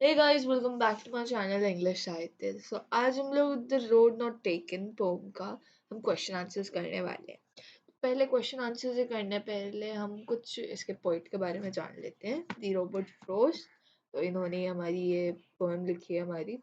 Hey guys, welcome back to my channel English साहित्य। आज हम लोग the road not taken poem का हम क्वेश्चन आंसर्स करने वाले हैं। पहले क्वेश्चन आंसर से करने पहले हम कुछ इसके पोइट के बारे में जान लेते हैं। दी रॉबर्ट फ्रोस्ट, तो इन्होंने हमारी ये पोएम लिखी है हमारी।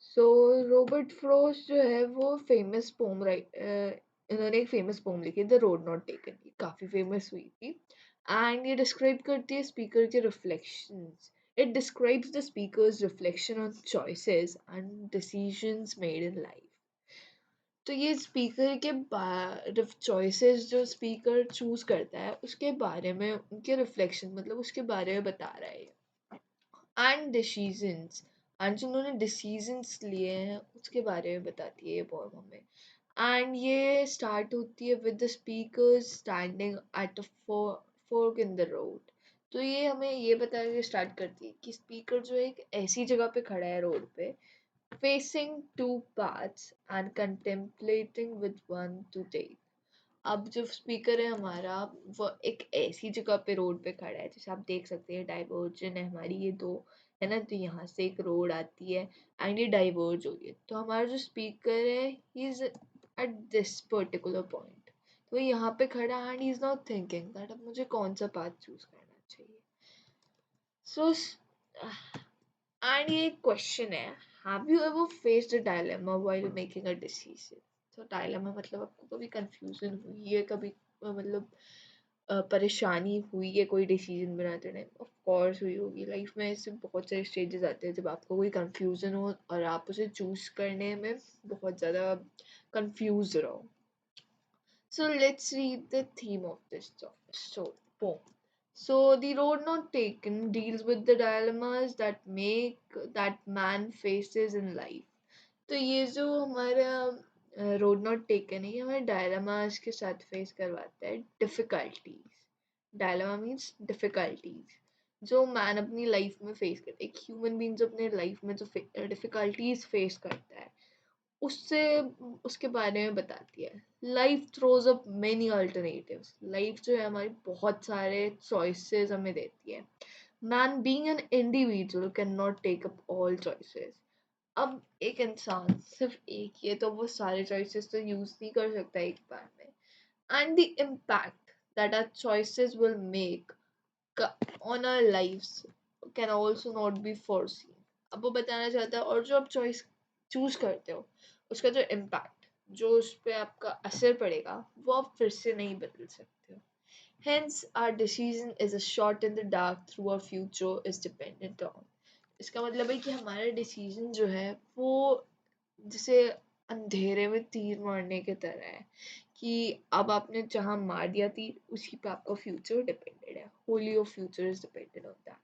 सो रॉबर्ट फ्रोस्ट जो है वो फेमस पोम इन्होंने एक फेमस पोम लिखी द रोड नॉट टेकन, ये काफ़ी फेमस हुई थी। एंड ये डिस्क्राइब करती है स्पीकर के reflections. It describes the speaker's reflection on choices and decisions made in life. तो ये स्पीकर के चॉइसेस जो स्पीकर चूज करता है उसके बारे में, उनके रिफ्लेक्शन मतलब उसके बारे में बता रहा है। एंड डिसीजंस, एंड जो उन्होंने डिसीजंस लिए हैं उसके बारे में बताती है ये पोएम हमें। एंड ये स्टार्ट होती है with the speaker standing at a fork in the road. तो ये हमें ये बता के स्टार्ट करती है कि स्पीकर जो है एक ऐसी जगह पे खड़ा है रोड पे, facing two paths and contemplating with one to take. अब जो स्पीकर है हमारा, वो एक ऐसी जगह पे रोड पे खड़ा है, जैसे आप देख सकते हैं डाइवर्जन है हमारी ये दो, है ना। तो यहाँ से एक रोड आती है एंड ये डाइवर्ज हो रही है। तो हमारा जो स्पीकर है he is at this particular point. तो यहाँ पे खड़ा and he is not thinking that अब मुझे कौन सा पाथ चूज करना चाहिए। सो एंड ये क्वेश्चन है, have you ever faced a dilemma while making a decision. तो डायलेमा मतलब आपको कभी कंफ्यूजन हुई है, कभी मतलब परेशानी हुई है कोई डिसीजन बनाते टाइम। ऑफ कोर्स हुई होगी, लाइफ में ऐसे बहुत सारे स्टेजेस आते हैं जब आपको कोई कंफ्यूजन हो और आप उसे चूज करने में बहुत ज़्यादा कंफ्यूज रहो। So let's read the theme of this poem. So the road not taken deals with the dilemmas that make that man faces in life. तो ये जो हमारा रोड नॉट टेकन है, ये हमारे डायलमास के साथ फेस करवाता है डिफिकल्टीज। डायलमा मीन्स डिफिकल्टीज जो मैन अपनी लाइफ में फेस करता है। एक ह्यूमन बीइंग जो अपने लाइफ में जो डिफिकल्टीज फेस करता है उससे उसके बारे में बताती है। Life throws up many alternatives. Life जो है हमारी बहुत सारे चॉइसेस हमें देती है। Man being an individual can not take up all choices. अब एक इंसान सिर्फ एक ही है तो वो सारे चॉइसेस तो यूज नहीं कर सकता एक बार में। And the impact that our choices will make on our lives can also not be foreseen। अब वो बताना चाहता है, और जो आप चॉइस चूज करते हो उसका जो इम्पैक्ट, जो उस पर आपका असर पड़ेगा, वो आप फिर से नहीं बदल सकते हो। Hence our decision is a shot in the dark through our future is dependent on। इसका मतलब है कि हमारा डिसीजन जो है वो जैसे अंधेरे में तीर मारने की तरह है, कि अब आपने जहाँ मार दिया तीर उसी पे आपका फ्यूचर डिपेंडेड है। Holi your future is depended on that.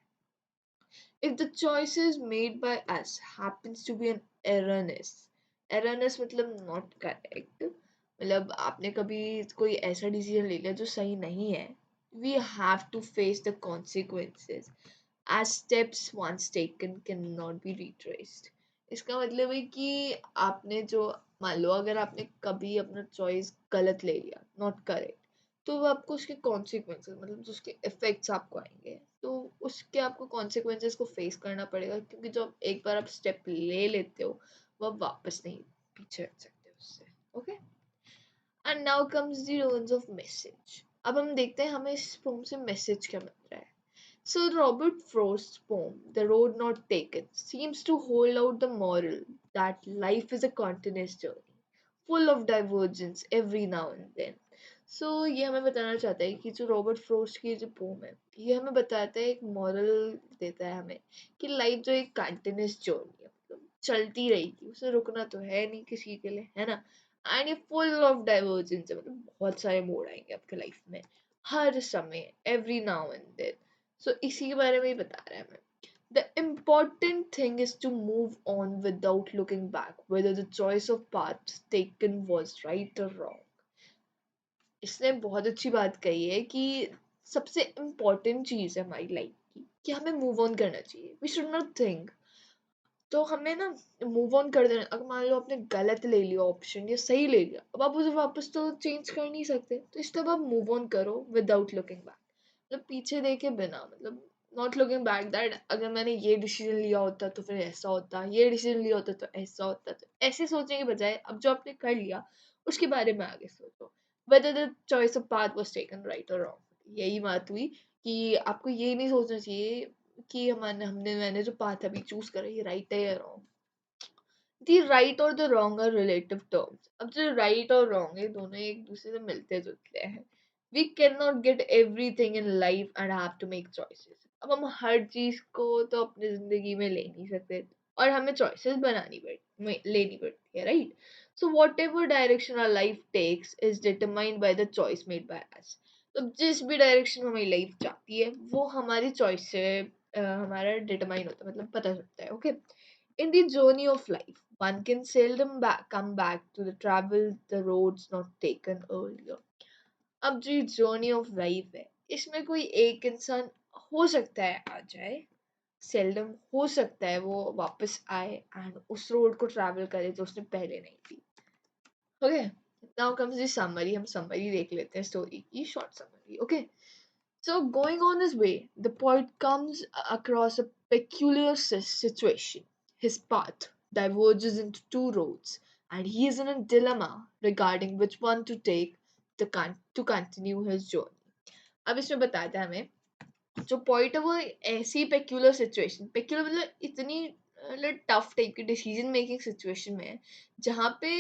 If the choices made by us happens to be an erroneous मतलब not correct, मतलब आपने कभी कोई ऐसा डिसीजन ले लिया जो सही नहीं है, we have to face the consequences as steps once taken cannot be retraced। इसका मतलब है कि आपने जो, मान लो अगर आपने कभी अपना चॉइस गलत ले लिया, नॉट करेक्ट, तो वो आपको उसके कॉन्सिक्वेंसेस मतलब जो उसके इफेक्ट्स आपको आएंगे, तो उसके आपको कॉन्सिक्वेंसेस को फेस करना पड़ेगा। क्योंकि जो एक बार आप स्टेप ले लेते हो वो आप वापस नहीं पीछे हट सकते उससे। Okay, and now comes the rules of message. अब हम देखते हैं हमें इस पोम से मैसेज क्या मिल रहा है। So Robert Frost's poem, The Road Not Taken, seems to hold out the moral that life is a continuous journey, full of divergence every now and then। So ये हमें बताना चाहता है कि जो रॉबर्ट फ्रोस्ट की जो पोम है, ये हमें बताता है, एक मॉरल देता है हमें कि लाइफ जो एक कंटिन्यूस जर्नी है, मतलब चलती रहेगी, उसे रुकना तो है नहीं किसी के लिए, है ना। एंड ये फुल ऑफ डाइवर्जेंस है, मतलब बहुत सारे मोड़ आएंगे आपके लाइफ में हर समय, एवरी नाउ एंड देन। सो इसी के बारे में ही बता रहा है हमें। The important thing is to move on without looking back, whether the choice of path taken was right or wrong। इसने बहुत अच्छी बात कही है कि सबसे इम्पोर्टेंट चीज़ है हमारी लाइफ की कि हमें मूव ऑन करना चाहिए। We should not think. तो हमें ना मूव ऑन कर देना। अगर मान लो आपने गलत ले लिया ऑप्शन या सही ले लिया, अब आप उसे वापस तो चेंज कर नहीं सकते, तो इसलिए अब आप मूव ऑन करो विदाउट लुकिंग बैक, मतलब पीछे देखे बिना, मतलब नॉट लुकिंग बैक दैट अगर मैंने ये डिसीजन लिया होता तो फिर ऐसा होता, ये डिसीजन लिया होता तो ऐसा होता, तो ऐसे सोचने के बजाय अब जो आपने कर लिया उसके बारे में आगे सोचो, whether the choice of path was taken right or wrong। यही बात हुई कि आपको ये नहीं सोचना चाहिए कि मैंने जो पाथ अभी चूज करा ये राइट है या रॉन्ग। दी राइट और the wrong are relative terms. अब जो राइट और रॉन्ग है दोनों एक दूसरे से मिलते जुलते हैं। We can not get everything in life and have to make choices. अब हम हर चीज को तो अपनी जिंदगी में ले नहीं सकते और हमें चॉइसेस लेनी पड़ती है, right. So whatever direction our life takes is determined by the choice made by us. तो जिस भी डायरेक्शन में हमारी लाइफ जाती है वो हमारी चॉइस से हमारा डिटरमाइन होता है, मतलब पता चलता है। Okay, in the journey of life, one can seldom come back to the travel the roads not taken earlier। अब जो जर्नी ऑफ लाइफ है इसमें कोई एक इंसान हो सकता है आ जाए, सेल्डम हो सकता है वो वापस आए एंड उस रोड को ट्रैवल करे जो उसने पहले नहीं की। Okay, now comes the summary. हम समरी देख लेते हैं स्टोरी की, short summary. Okay, so going on his way, the poet comes across a peculiar situation. His path diverges into two roads, and he is in a dilemma regarding which one to take to continue his journey। अब इसमें बताता है हमें जो point है वो ऐसी peculiar situation, peculiar मतलब इतनी टफ टाइप की डिसीजन मेकिंग सिचुएशन में है जहाँ पे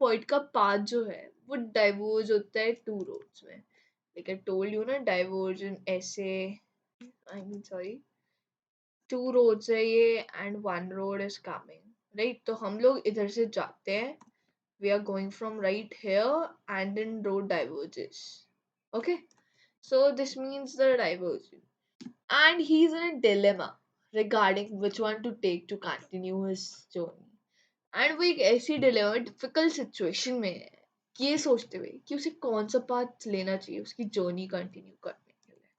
पॉइंट का पाथ जो है वो डाइवर्ज होता है टू रोड्स में। लाइक आई टोल्ड यू ना, डाइवर्जन ऐसे, I mean sorry, two roads है ये and one road is coming, right. तो हम लोग इधर से जाते हैं, we are going from right here and then road diverges. Okay, so this means the diversion and he's in a dilemma regarding which one to take to continue his journey। And वो एक ऐसी dilemma difficult situation में है कि ये सोचते हुए कि उसे कौन सा पाथ लेना चाहिए उसकी जर्नी कंटिन्यू करने के लिए,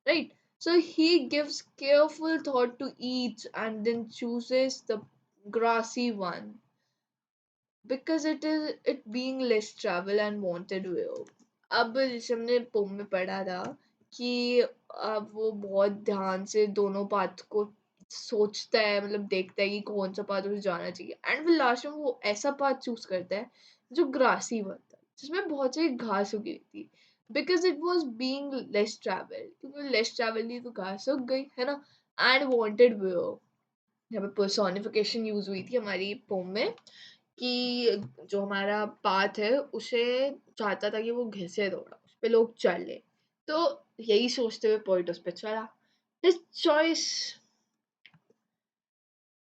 right. So he gives careful thought to each and then chooses the grassy one because it being less travel and wanted way। अब जैसे हमने पोम में पढ़ा था कि अब वो बहुत ध्यान से दोनों पाथ को सोचता है, मतलब देखता है कि कौन सा पाथ उसे जाना चाहिए एंड फिर लास्ट में वो ऐसा पाथ चूज करता है जो ग्रासी होता है, जिसमें बहुत सारी घास उगी हुई थी। Because it was being less travel, क्योंकि लेस ट्रेवल थी तो घास उग गई है ना। एंड वॉन्टेड वेयर, यहाँ पे पर्सोनिफिकेशन यूज हुई थी हमारी पोम में कि जो हमारा पाथ है उसे चाहता था कि वो घिसे थोड़ा, उस पे लोग चढ़ ले। तो यही सोचते हुए पोइट उस पे चढ़ा। his choice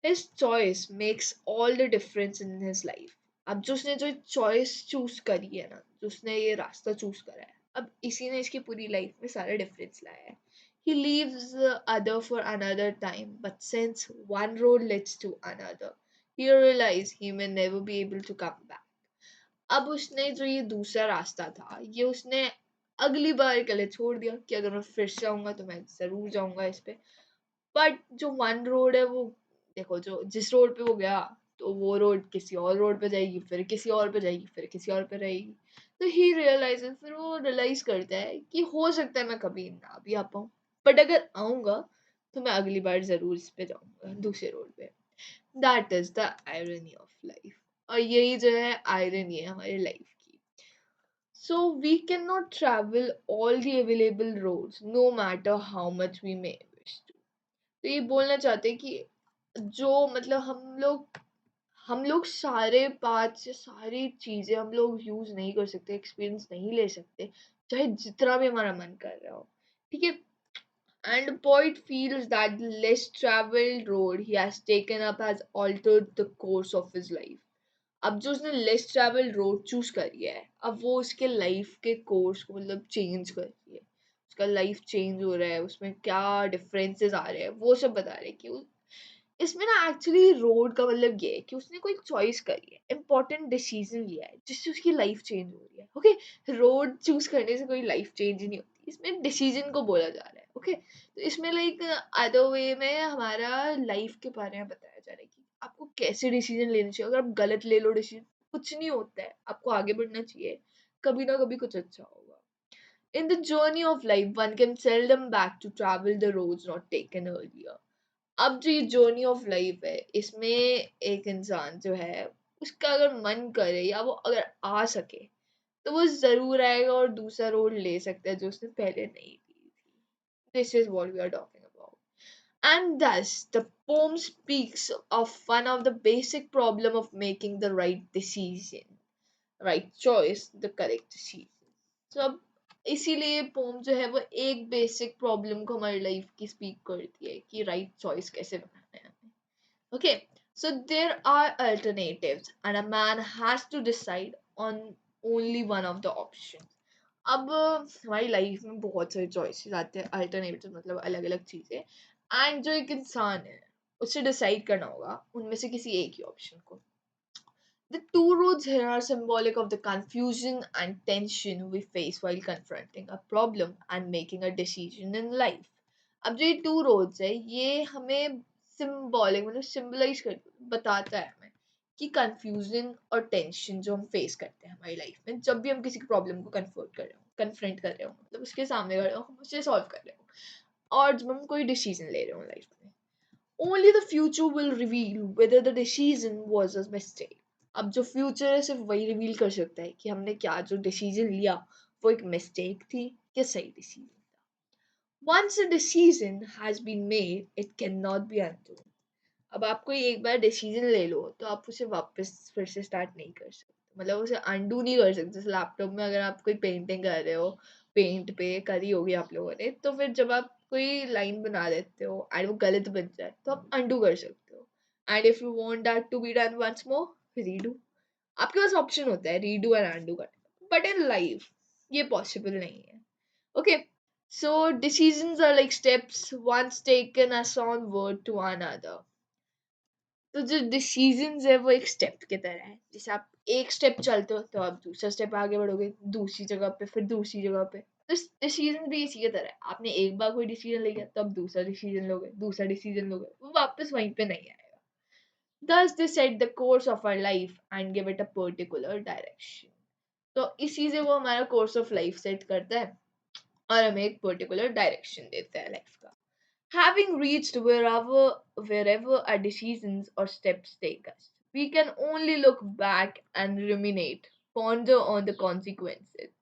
his choice makes all the difference in his life। अब जो उसने जो चॉइस चूज करी है ना, जो उसने ये रास्ता चूज करा है, अब इसी ने इसकी पूरी लाइफ में सारा डिफरेंस लाया है। he leaves the other for another time, but since one road leads to another, he realizes he may never be able to come back। अब उसने जो ये दूसरा रास्ता था ये उसने अगली बार के लिए छोड़ दिया कि अगर मैं फिर से आऊंगा तो मैं जरूर जाऊंगा इस पे। बट जो वन रोड है वो, देखो जो जिस रोड पे वो गया तो वो रोड किसी और रोड पे जाएगी, फिर किसी और पे जाएगी, फिर किसी और पे रहेगी। तो ही रियलाइजेस, फिर वो रियलाइज करता है कि हो सकता है मैं कभी ना भी आ पाऊँ, बट अगर आऊंगा तो मैं अगली बार जरूर इस पे जाऊंगा दूसरे रोड पे। That is the irony of life. और यही जो है आयरनी है हमारी लाइफ की। So we can not travel all the available roads no matter how much we may wish to. तो ये बोलना चाहते हैं कि जो मतलब हम लोग सारे पाथ से सारी चीजें हम लोग यूज नहीं कर सकते, एक्सपीरियंस नहीं ले सकते, चाहे जितना भी हमारा मन कर रहा हो, ठीक है। And Boyd feels that the less traveled road he has taken up has altered the course of his life। अब जो उसने लेस ट्रैवल रोड चूज करी है अब वो उसके लाइफ के कोर्स को मतलब चेंज कर रही है, उसका लाइफ चेंज हो रहा है, उसमें क्या डिफरेंसेस आ रहे हैं वो सब बता रहे हैं कि इसमें ना एक्चुअली रोड का मतलब ये है कि उसने कोई चॉइस करी है, इंपॉर्टेंट डिसीजन लिया है जिससे उसकी लाइफ चेंज हो रही है। ओके, रोड चूज करने से कोई लाइफ चेंज नहीं होती, इसमें डिसीजन को बोला जा रहा है। ओके, तो इसमें लाइक अदर वे में हमारा लाइफ के बारे में बताया जा रहा है कि आपको कैसे डिसीजन लेने चाहिए। अगर आप गलत ले लो डिसीजन कुछ नहीं होता है, आपको आगे बढ़ना चाहिए, कभी ना कभी कुछ अच्छा होगा। In the journey of life, one can seldom back to travel the roads not taken earlier. अब जो ये जर्नी ऑफ लाइफ है इसमें एक इंसान जो है उसका अगर मन करे या वो अगर आ सके तो वो जरूर आएगा और दूसरा रोड ले सकता है जो उसने पहले नहीं ली थी. This is what we are talking about. And thus, the poem speaks of one of the basic problem of making the right decision, right choice, the correct decision. So अब इसीलिए पोम जो है वो एक बेसिक प्रॉब्लम को हमारी life की speak करती है कि राइट चॉइस कैसे बनाना है हमें. Okay, so there are alternatives and a man has to decide on only one of the options. अब हमारी लाइफ में बहुत सारे चॉइसेस आते हैं, अल्टरनेटिव मतलब अलग अलग चीजें, एंड जो एक इंसान है उसे डिसाइड करना होगा उनमें से किसी एक ही ऑप्शन को. The two roads here are symbolic of the confusion and tension we face while confronting a problem and making a decision in life. अब जो ये टू रोड्स है ये हमें सिंबॉलिक मतलब सिंबलाइज कर बताता है हमें कि कंफ्यूजन और टेंशन जो हम फेस करते हैं हमारी लाइफ में जब भी हम किसी प्रॉब्लम को कन्फ्रंट कर रहे हो मतलब उसके सामने खड़े हो हम उसे सॉल्व कर रहे हो और जब हम कोई डिसीजन ले रहे हो लाइफ में. Only the future will reveal whether the decision was a mistake. अब जो फ्यूचर है सिर्फ वही रिवील कर सकता है कि हमने क्या जो डिसीजन लिया वो एक मिस्टेक थी या सही डिसीजन था. Once a decision has been made, it cannot be undone. अब आप कोई एक बार डिसीजन ले लो तो आप उसे वापस फिर से स्टार्ट नहीं कर सकते मतलब उसे अंडू नहीं कर सकते. जैसे लैपटॉप में अगर आप कोई पेंटिंग कर रहे हो पेंट पे करी होगी आप लोगों ने तो फिर जब आप कोई लाइन बना देते हो एंड वो गलत बन जाए तो आप अंडू कर सकते हो. And if you want that to be done once more redo. आपके पास ऑप्शन होता है रीडू एंड अंडू करने का बट इन लाइफ ये पॉसिबल नहीं है. Okay, so decisions are like steps once taken as onward to another. तो जो डिसीजंस है वो एक स्टेप की तरह है. जैसे आप एक स्टेप चलते हो तो आप दूसरा स्टेप आगे बढ़ोगे दूसरी जगह पे फिर दूसरी जगह पे. तो डिसीजन भी इसी की तरह है. आपने एक बार कोई डिसीजन लिया तो आप दूसरा डिसीजन लोगे वो वापस वहीं पे नहीं आएगा. Thus they set the course of our life and give it a particular direction. तो इसी से वो हमारा कोर्स ऑफ लाइफ सेट करता है और हमें एक पर्टिकुलर डायरेक्शन देता है लाइफ का. Having reached wherever our decisions or steps take us, we can only look back and ruminate, ponder on the consequences.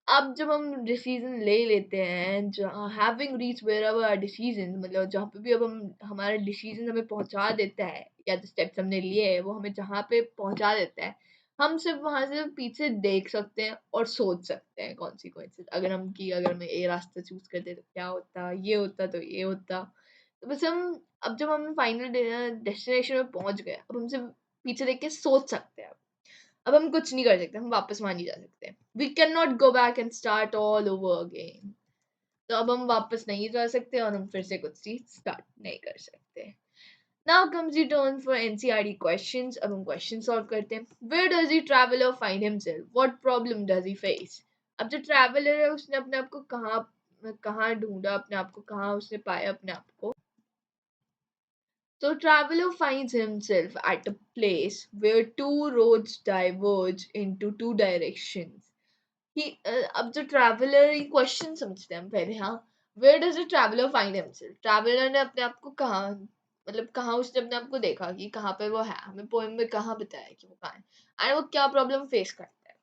अब जब हम डिसीजन ले लेते हैं जहाँ having reach wherever our decision मतलब जहाँ पे भी अब हम हमारा डिसीजन हमें पहुंचा देता है या जो स्टेप्स हमने लिए हैं वो हमें जहाँ पे पहुंचा देता है हम सिर्फ वहां से पीछे देख सकते हैं और सोच सकते हैं कॉन्सिक्वेंसेस. अगर हम ये रास्ता चूज करते तो क्या होता ये होता तो ये होता. तो बस हम अब जब हम फाइनल डेस्टिनेशन में पहुंच गए अब हम सिर्फ पीछे देख के सोच सकते हैं. अब हम कुछ नहीं कर सकते हम वापस वहां नहीं जा सकते. We can not go back and start all over again. तो अब हम वापस नहीं जा सकते और हम फिर से कुछ चीज स्टार्ट नहीं कर सकते. Now comes the turn for NCERT questions. अब हम क्वेश्चन सॉल्व करते हैं. Where does the traveler find himself? What problem does he face? अब जो ट्रैवलर है उसने अपने आप को कहाँ कहाँ ढूंढा अपने आप को कहाँ उसने पाया अपने आप को. So traveler finds himself at a place where two roads diverge into two directions. अब जो ट्रैवलर ये क्वेश्चन समझते हैं हम पहले. हाँ, where does the traveller find himself. Traveller ने अपने आप को कहाँ मतलब कहाँ उसने अपने आप को देखा कि कहाँ पे वो है. हमें पोएम में कहाँ बताया कि वो कहाँ है एंड वो क्या प्रॉब्लम फेस करता है.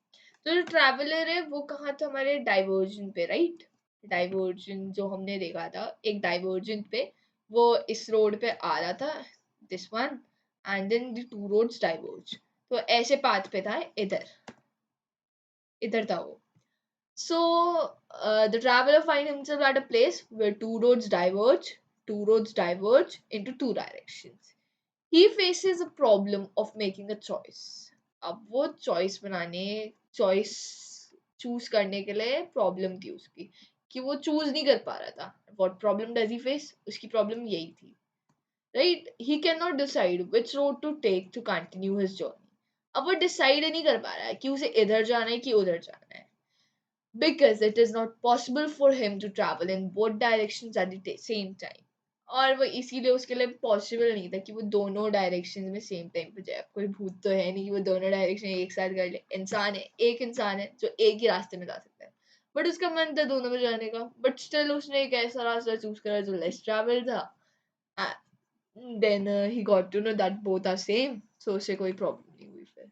तो जो ट्रैवलर है वो कहाँ था हमारे डाइवर्जन पे राइट. डाइवर्जन जो हमने देखा था एक डाइवर्जन पे वो इस रोड पे आ रहा था this one and then the two roads diverge. तो ऐसे पाथ पे था इधर इधर था वो. So the traveler finds himself at a place where two roads diverge into two directions. He faces a problem of making a choice. अब वो चॉइस चूज करने के लिए प्रॉब्लम थी उसकी कि वो चूज नहीं कर पा रहा था. What problem does he face? उसकी प्रॉब्लम यही थी. Right? He cannot decide which road to take to continue his journey. अब वो डिसाइड नहीं कर पा रहा है कि उसे इधर जाना है कि उधर जाना है. Because it is not possible for him to travel in both directions at the same time. और वो इसीलिए उसके लिए पॉसिबल नहीं था कि वो दोनों डायरेक्शन में सेम टाइम पे जाए. कोई भूत तो है नहीं कि वो दोनों डायरेक्शन एक साथ कर ले. इंसान है एक इंसान है जो एक ही रास्ते में जा सकता है बट उसका मन था दोनों में जाने का, बट स्टिल उसने एक ऐसा रास्ता चूज करा जो लेस ट्रैवल था. Then he got to know that both are same, so उसे कोई प्रॉब्लम नहीं हुई फिर.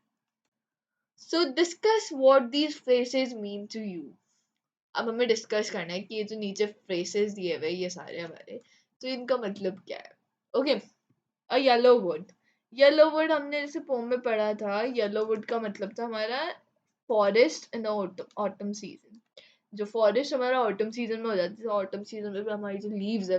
So discuss what these phrases mean to you. अब हमें डिस्कस करना है कि ये जो नीचे फ्रेजेस दिए हुए ये सारे हमारे, तो इनका मतलब क्या है. Okay, a yellow would. Yellow would हमने जैसे पोम में पढ़ा था, येलो वुड का मतलब था हमारा फॉरेस्ट इन ऑटम सीजन. जो फॉरेस्ट हमारा ऑटम सीजन में हो जाती है, ऑटम सीजन में हमारी जो लीव्स है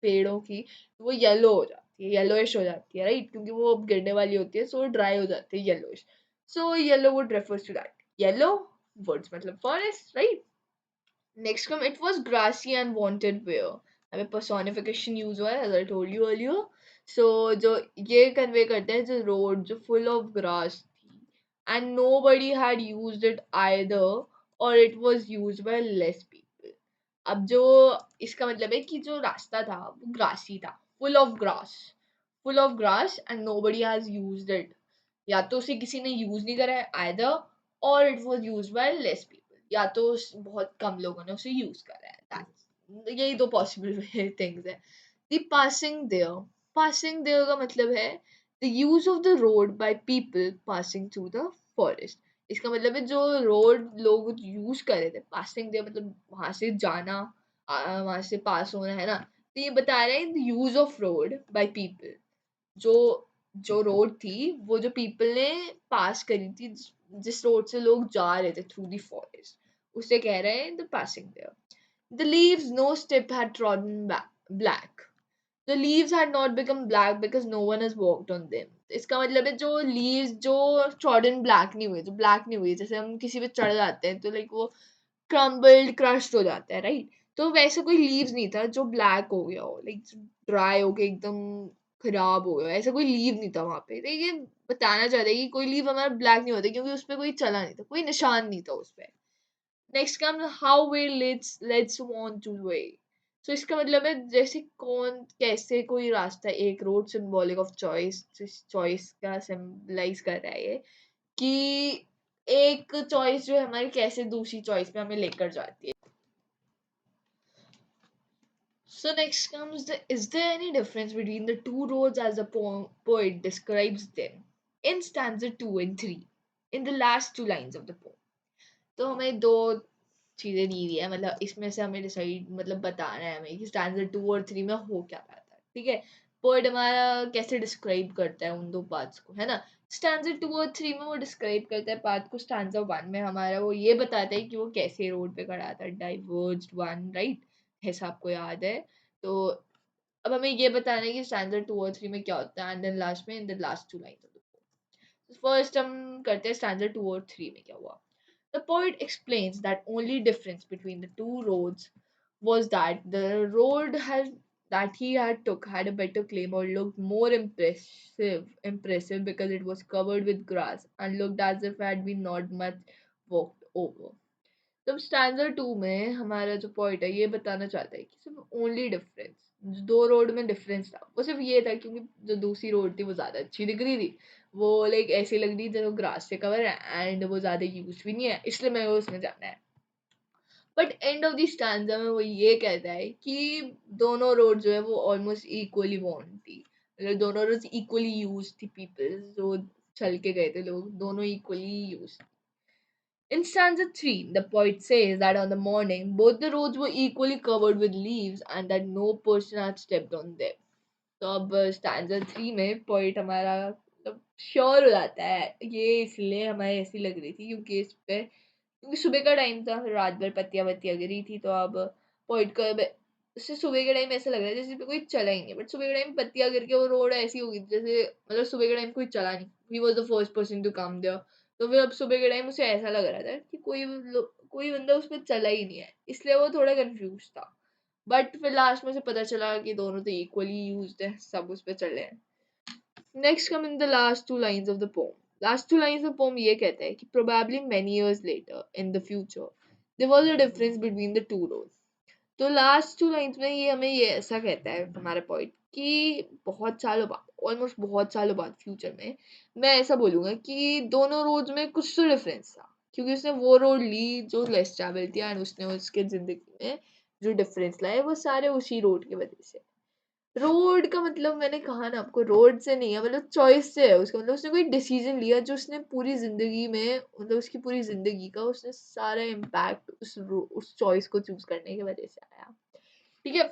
पेड़ों की, वो येलो हो जाती है, येलोइश हो जाती है, राइट, क्योंकि वो अब गिरने वाली होती है, सो ड्राई हो जाती है, yellowish. So yellow wood refers to that. Yellow woods मतलब forest, right. Next come, it was grassy and wanted wear. हमें पर्सोनिफिकेशन यूज हुआ है, as I told you earlier. So जो ये कन्वे करते हैं, जो रोड जो फुल ऑफ ग्रास थी, and nobody had used it either, और it was used by less people. अब जो इसका मतलब है कि जो रास्ता था वो ग्रासी था, full of grass, full of grass and nobody has used it. या तो उसे किसी ने यूज नहीं करा है आइदर, और it was used by less people, या तो बहुत कम लोगों ने उसे यूज करा है. यही दो पॉसिबल थिंग्स है. द पासिंग देयर का मतलब है the use of the road by people passing through the forest. इसका मतलब है जो रोड लोग यूज कर रहे थे, पासिंग देयर मतलब वहां से जाना, वहां से पास होना, है ना. तो ये बता रहे हैं the use of road by people. जो जो रोड थी वो जो पीपल ने पास करी थी, जिस रोड से लोग जा रहे थे थ्रू द फॉरेस्ट, उसे कह रहे हैं the passing there. The leaves no step had trodden black. The leaves had not become black because no one has walked on them. इसका मतलब है जो leaves जो trodden black नहीं हुए, जो black नहीं हुई, जैसे हम किसी पे चढ़ जाते हैं तो लाइक वो crumbled crushed हो जाता है, राइट. तो वैसे कोई leaves नहीं था जो black हो गया हो, लाइक ड्राई हो गया एकदम खराब हो गया, ऐसा कोई लीव नहीं था वहां पे. तो ये बताना चाहते हैं कि कोई लीव हमारा ब्लैक नहीं होता क्योंकि उस पर कोई चला नहीं था, कोई निशान नहीं था उस पर. Next comes how way leads on to way. So इसका मतलब है जैसे कौन कैसे कोई रास्ता, एक road symbolic of choice, choice का सिंबलाइज कर रहा है ये, कि एक चॉइस जो है हमारी कैसे दूसरी चॉइस पे हमें लेकर जाती है. So next comes the, is there any difference between the two roads as the poet describes them in stanza 2 and 3 in the last two lines of the poem. तो हमें दो चीजें दी हुई है, मतलब इसमें से हमें डिसाइड मतलब बताना है हमें कि स्टैंडर्ड 2 और 3 में हो क्या रहा था, ठीक है. पोएट हमारा कैसे डिस्क्राइब करता है उन दो पार्ट्स को, है ना. स्टैंडर्ड 2 और 3 में वो डिस्क्राइब करता है पार्ट को, स्टैंडर्ड 1 में हमारा वो ये बताता है कि वो कैसे रोड पे खड़ा था, डाइवर्ज्ड वन, राइट, ऐसा आपको याद है. तो अब हमें ये बताना है कि स्टैंडर्ड 2 और 3 में क्या होता है, एंड देन लास्ट में इन the last two lines of the poem. First हम करते हैं स्टैंडर्ड 2 और 3 में क्या हुआ. The poet explains that only difference between the two roads was that the road had that he had took had a better claim or looked more impressive because it was covered with grass and looked as if it had been not much walked over. तब standard 2 में हमारा जो point है ये बताना चाहता है कि सिर्फ ओनली डिफरेंस, दो रोड में डिफरेंस था वो सिर्फ ये था क्योंकि जो दूसरी रोड थी वो ज़्यादा अच्छी दिख रही थी, वो लाइक ऐसी लग रही थी जो ग्रास से कवर है एंड वो ज़्यादा यूज भी नहीं है, इसलिए मेरे को उसमें जाना है. But end of the stanza में वो ये कहता है कि दोनों रोड जो है वो ऑलमोस्ट इक्वली वॉन्ट थी, मतलब दोनों रोड इक्वली यूज थी, पीपल जो चल के गए थे लोग दोनों equally use. In stanza 3, the poet says that on the morning both the roads were equally covered with leaves and that no person had stepped on them. तो अब स्टैंजा 3 में पोइट हमारा मतलब श्योर हो जाता है, ये इसलिए हमारे ऐसी लग रही थी क्योंकि इस पे क्योंकि सुबह का टाइम था, रात भर पत्तियां पत्तियां गिरी थी, तो अब पोइट को उससे सुबह के टाइम ऐसा लग रहा है जैसे पे कोई चला ही नहीं, बट सुबह के टाइम पत्तियां गिर के वो रोड ऐसी होगी जैसे मतलब सुबह के टाइम कोई चला नहीं, he was the first person to come there. तो फिर अब सुबह के टाइम उसे ऐसा लग रहा था कि कोई बंदा उस पर चला ही नहीं है, इसलिए वो थोड़ा कंफ्यूज था. बट फिर लास्ट में से पता चला कि दोनों तो इक्वली यूज्ड है, सब उस पर चले हैं. Next come in the last two lines of the poem. Last two lines of poem ये कहते हैं कि probably many years later in the future there was a difference between the two roads. तो लास्ट टू लाइंस में ये हमें ये ऐसा कहता है हमारा पॉइंट कि बहुत सालों बाद, ऑलमोस्ट बहुत सालों बाद फ्यूचर में मैं ऐसा बोलूंगा कि दोनों रोड्स में कुछ तो डिफरेंस था. क्योंकि उसने वो रोड ली जो लेस ट्रैवल थी एंड उसने उसके ज़िंदगी में जो डिफरेंस लाए वो सारे उसी रोड की वजह से। रोड का मतलब मैंने कहा ना आपको, रोड से नहीं है, मतलब चॉइस से है उसका, मतलब उसने कोई डिसीजन लिया जो उसने पूरी जिंदगी में, मतलब उसकी पूरी जिंदगी का उसने सारा इम्पैक्ट उस चॉइस को चूज करने की वजह से आया। ठीक है,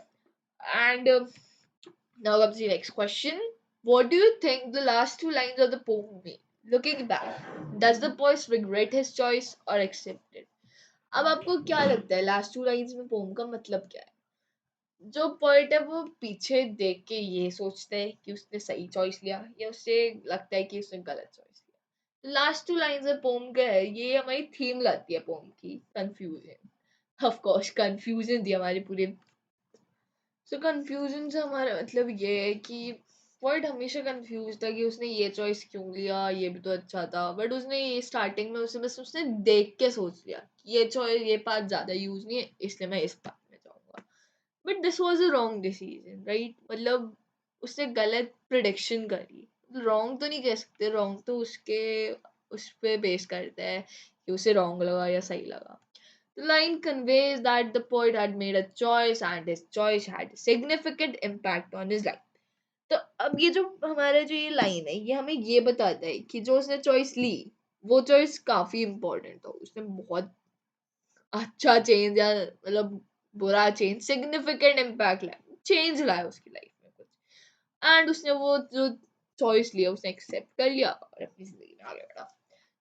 and now comes the next question. What do you think the last two lines of the poem mean? Looking back, does the poet regret his choice or accept it? अब आपको क्या लगता है लास्ट टू लाइंस में pome का मतलब क्या है? जो पोएट है वो पीछे देख के ये सोचता है कि उसने सही चॉइस लिया या उसे लगता है कि उसने गलत चॉइस लिया। लास्ट टू लाइंस है पोम का है, ये हमारी थीम लाती है पोम की, कंफ्यूजन। ऑफ कोर्स कंफ्यूजन थी हमारी पूरी। सो कंफ्यूजन से हमारा मतलब ये है कि पोएट हमेशा कंफ्यूज था कि उसने ये चॉइस क्यों लिया, ये भी तो अच्छा था, बट उसने ये स्टार्टिंग में उसे बस उसने देख के सोच लिया कि ये चॉइस, ये पाथ ज्यादा यूज नहीं है इसलिए मैं इस पाथ में जाऊंगा। But this was a wrong decision, right? मतलब उसने गलत प्रिडिक्शन करी। रॉन्ग तो नहीं कह सकते, रॉन्ग तो उसके उस पे बेस करता है कि उसे रॉन्ग लगा या सही लगा। The line conveys that the poet had made a choice and his choice had a significant impact on his life. तो अब ये जो हमारा जो ये लाइन है ये हमें ये बताता है कि जो उसने चॉइस ली वो चॉइस काफी इंपॉर्टेंट था, उसने बहुत अच्छा चेंज या मतलब बुरा चेंज, सिग्निफिकेंट इम्पैक्ट लाया, चेंज लाया उसकी लाइफ में कुछ, एंड उसने वो जो चॉइस लिया उसने एक्सेप्ट कर लिया और अपनी जिंदगी में आगे बढ़ा।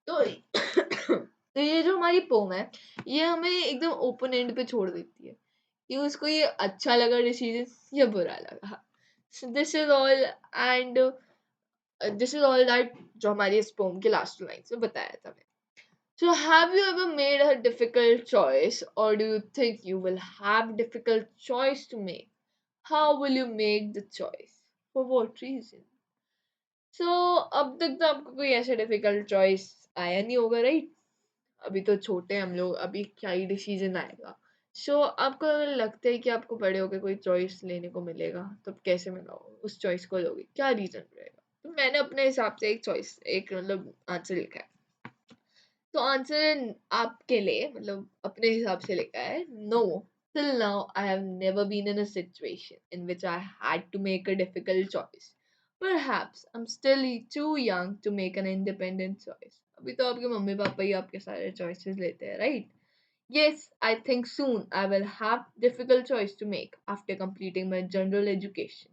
तो तो ये जो हमारी पोम है ये हमें एकदम ओपन एंड पे छोड़ देती है कि उसको ये अच्छा लगा डिसीजन या बुरा लगा। This is all, and this is all that जो हमारी इस पोम के लास्ट लाइन में बताया था। So, have you ever made a difficult choice, or do you think you will have difficult choice to make? How will you make the choice? For what reason? So, अब तक तो आपको कोई ऐसा difficult choice आया नहीं होगा, right? अभी तो छोटे हम लोग, अभी क्या ही डिसीजन आएगा। सो आपको अगर लगता है कि आपको बड़े होकर कोई चॉइस लेने को मिलेगा तो कैसे मिला उस चॉइस को लोगे, क्या रीजन रहेगा? तो मैंने अपने हिसाब से एक चॉइस, एक मतलब आंसर लिखा है। तो आंसर आपके लिए मतलब अपने हिसाब से लिखा है, no, till now I have never been in a situation in which I had to make a difficult choice. Perhaps I'm still too young to make an independent choice. अभी तो आपके मम्मी पापा ही आपके सारे choices लेते हैं, right? Yes, I think soon I will have difficult choice to make after completing my general education.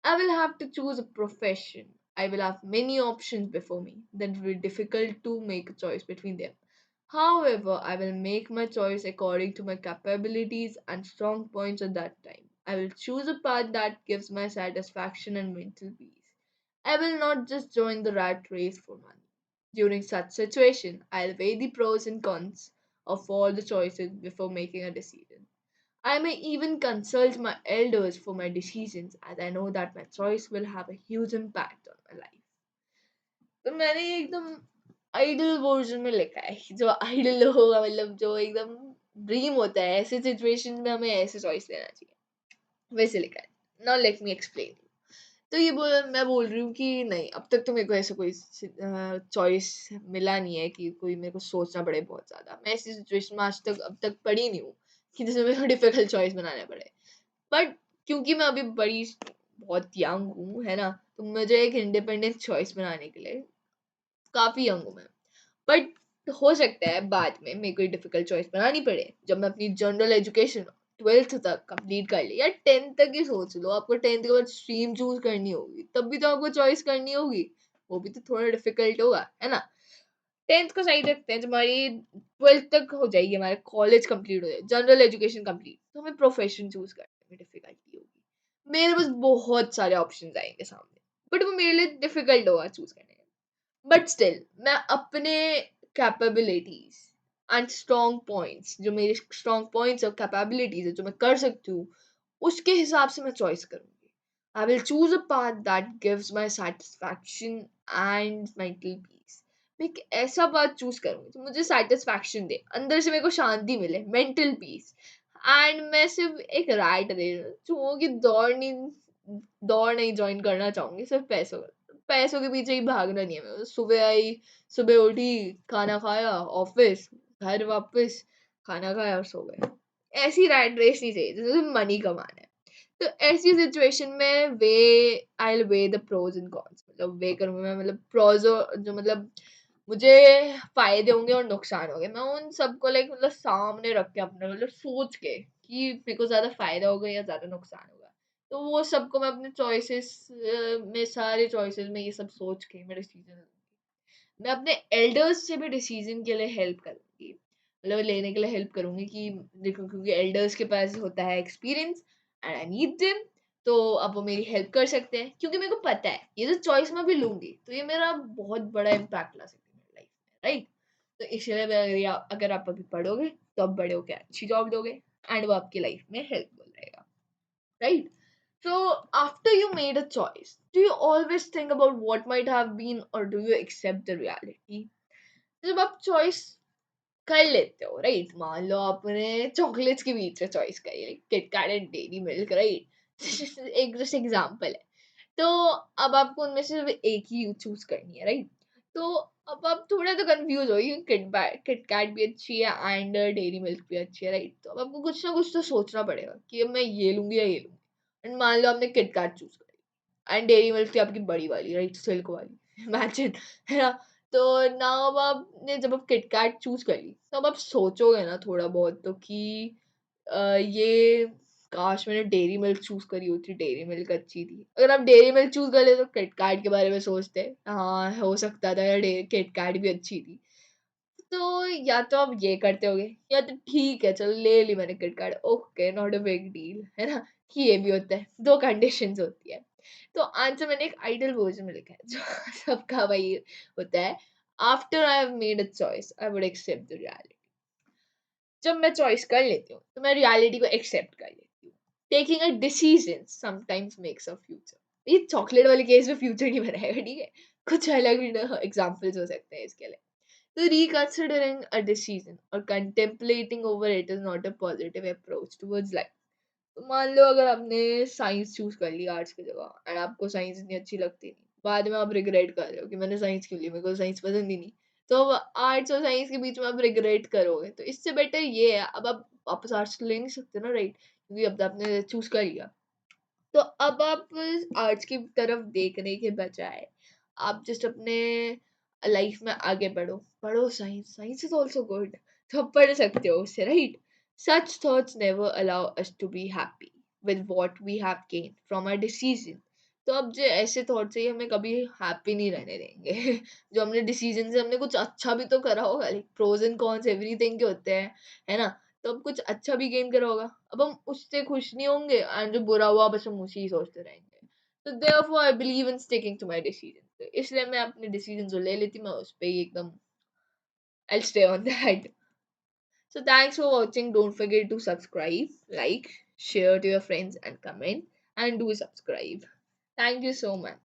I will have to choose a profession. I will have many options before me. That will be difficult to make a choice between them. However, I will make my choice according to my capabilities and strong points at that time. I will choose a path that gives my satisfaction and mental peace. I will not just join the rat race for money. During such situation, I'll weigh the pros and cons of all the choices before making a decision. I may even consult my elders for my decisions as I know that my choice will have a huge impact on my life. तो मैंने ये एकदम idol version में लिखा है, जो idol होगा मतलब जो एकदम ड्रीम होता है, ऐसे सिचुएशन में हमें ऐसे चॉइस लेना चाहिए, वैसे लिखा है। Now let me explain. तो ये मैं बोल रही हूँ कि नहीं, अब तक तो मेरे को ऐसा कोई चॉइस मिला नहीं है कि कोई मेरे को सोचना पड़े बहुत ज़्यादा। मैं ऐसी सिचुएशन में आज तक अब तक पड़ी नहीं हूँ कि जिसमें मेरे को डिफिकल्ट चॉइस बनाने पड़े। बट क्योंकि मैं अभी बड़ी बहुत यंग हूँ, है ना, तो मुझे एक इंडिपेंडेंट चॉइस बनाने के लिए काफ़ी यंग हूँ मैं। बट हो सकता है बाद में मेरे को डिफिकल्ट चॉइस बनानी पड़े जब मैं अपनी जनरल एजुकेशन 12th तक कंप्लीट कर ली या 10th तक ही सोच लो, आपको 10th के बाद स्ट्रीम चूज करनी होगी तब भी तो आपको चॉइस करनी होगी, वो भी तो थोड़ा डिफिकल्ट होगा, है ना? 10th को सही रखते हैं, जब हमारी 12th तक हो जाएगी, हमारा कॉलेज कंप्लीट हो जाए, जनरल एजुकेशन कंप्लीट, तो हमें प्रोफेशन चूज करने में डिफिकल्टी होगी। मेरे पास बहुत सारे ऑप्शंस आएंगे सामने, बट वो मेरे लिए डिफिकल्ट होगा चूज करने में। बट स्टिल मैं अपने कैपेबिलिटीज एंड स्ट्रॉन्ग पॉइंट्स, जो मेरे स्ट्रॉन्ग पॉइंट्स और कैपेबिलिटीज है जो मैं कर सकती हूँ, उसके हिसाब से मैं चॉइस करूंगी। I will choose a path that gives my satisfaction and mental peace. मैं एक ऐसा पाथ चूज करूंगी जो मुझे सेटिस्फैक्शन दे, अंदर से मेरे को शांति मिले, मेंटल पीस। एंड मैं सिर्फ एक रैट रेस जो कि दौड़ नहीं ज्वाइन करना चाहूंगी सिर्फ पैसों का। पैसों के पीछे ही भागना नहीं है मेरे को। सुबह आई, सुबह उठी, खाना खाया, ऑफिस, घर वापस, खाना खाया और सो गए। ऐसी रैट रेस नहीं चाहिए जिसमें मनी कमाना है। तो ऐसी सिचुएशन में I will weigh the pros and cons, मतलब वे करूंगी मैं, मतलब प्रोज जो मतलब मुझे फायदे होंगे और नुकसान होंगे, मैं उन सबको लाइक मतलब सामने रख के अपने मतलब सोच के कि मेरे को ज्यादा फायदा होगा या ज्यादा नुकसान होगा, तो वो सबको मैं अपने चॉइसेस में, सारे चॉइसेस में ये सब सोच के मैं डिसीजन, मैं अपने एल्डर्स से भी डिसीजन के लिए हेल्प करूंगी, मतलब लेने के लिए हेल्प करूंगी कि देखो, क्योंकि एल्डर्स के पास होता है experience and I need them, तो अब वो मेरी हेल्प कर सकते हैं, क्योंकि मेरे को पता है ये जो चॉइस मैं भी लूंगी तो ये मेरा बहुत बड़ा इम्पैक्ट ला सकती है मेरी लाइफ में, राइट। तो इसलिए अगर आप अभी पढ़ोगे तो आप बड़े होकर अच्छी जॉब दोगे एंड वो आपकी लाइफ में हेल्पफुल रहेगा, right? So, after you made a choice, do you always think about what might have been, or do you accept the reality? जब आप चॉइस कर लेते हो, राइट, मान लो आपने चॉकलेट्स के बीच में चॉइस करी, like KitKat and dairy milk, right. एक जस्ट एग्जांपल है। तो अब आपको उनमें से सिर्फ एक ही चूज करनी है, राइट। तो अब आप थोड़ा तो कंफ्यूज हो, किटकैट भी अच्छी है एंड डेयरी मिल्क भी अच्छी है, राइट। तो अब आपको कुछ ना कुछ तो सोचना पड़ेगा कि अब मैं ये लूंगी या ये लूंगी। एंड मान लो आपने किटकैट चूज करी एंड डेयरी मिल्क थी आपकी बड़ी वाली, राइट, सिल्क वाली, इमेजिन, है ना। तो नाउ अब आपने जब आप किटकैट चूज कर ली, तो अब आप सोचोगे ना थोड़ा बहुत तो कि ये काश मैंने डेयरी मिल्क चूज करी होती, डेयरी मिल्क अच्छी थी। अगर आप डेयरी मिल्क चूज कर ले तो किटकैट के बारे में सोचते, हाँ हो सकता था या किटकैट भी अच्छी थी। तो या तो आप ये करते होगे, या तो ठीक है चलो ले ली मैंने KitKat, okay not a big deal, है ना, कि ये भी होता है, दो कंडीशंस होती है। तो आंसर मैंने एक आइडियल वर्जन में लिखा है जो सबका वही होता है। After I have made a choice I would accept the reality. जब मैं चॉइस कर लेती हूँ तो मैं रियलिटी को एक्सेप्ट कर लेती हूँ। Taking a decision sometimes makes a future, ये चॉकलेट वाले केस में फ्यूचर नहीं बनाएगा, ठीक है, कुछ अलग एग्जांपल्स हो सकते हैं इसके लिए। तो reconsidering a decision or contemplating over it is not a positive approach towards life. तो मान लो अगर आपने साइंस चूज कर लिया आर्ट्स की जगह एंड आपको साइंस इतनी अच्छी लगती नहीं, बाद में आप रिग्रेट कर रहे हो कि मैंने साइंस क्यों ली, मेरे को साइंस पसंद ही नहीं। तो अब आर्ट्स और साइंस के बीच में आप रिग्रेट करोगे, तो इससे बेटर ये है अब आप वापस आर्ट्स ले नहीं सकते ना, राइट, क्योंकि अब तो आपने चूज कर लिया। तो अब आप आर्ट्स की तरफ देखने के बजाय आप जस्ट अपने लाइफ में आगे बढ़ो, पढ़ो science, science is also good, तो आप पढ़ सकते हो उससे, right. Such thoughts never allow us to be happy with what we have gain from our decision. तो अब जो ऐसे थॉट से ही हमें कभी हैप्पी नहीं रहने देंगे जो हमने डिसीजन से हमने कुछ अच्छा भी तो करा होगा, like pros and cons everything के होते हैं, है ना। तो अब कुछ अच्छा भी गेन करा होगा, अब हम उससे खुश नहीं होंगे एंड जो बुरा हुआ बस हम उसी ही सोचते रहेंगे। तो therefore I believe in sticking to my decision, तो इसलिए मैं अपने डिसीजन जो ले लेती मैं उस पे ही एकदम I stay on that. So thanks for watching. Don't forget to subscribe, like, share to your friends and comment and do subscribe. Thank you so much.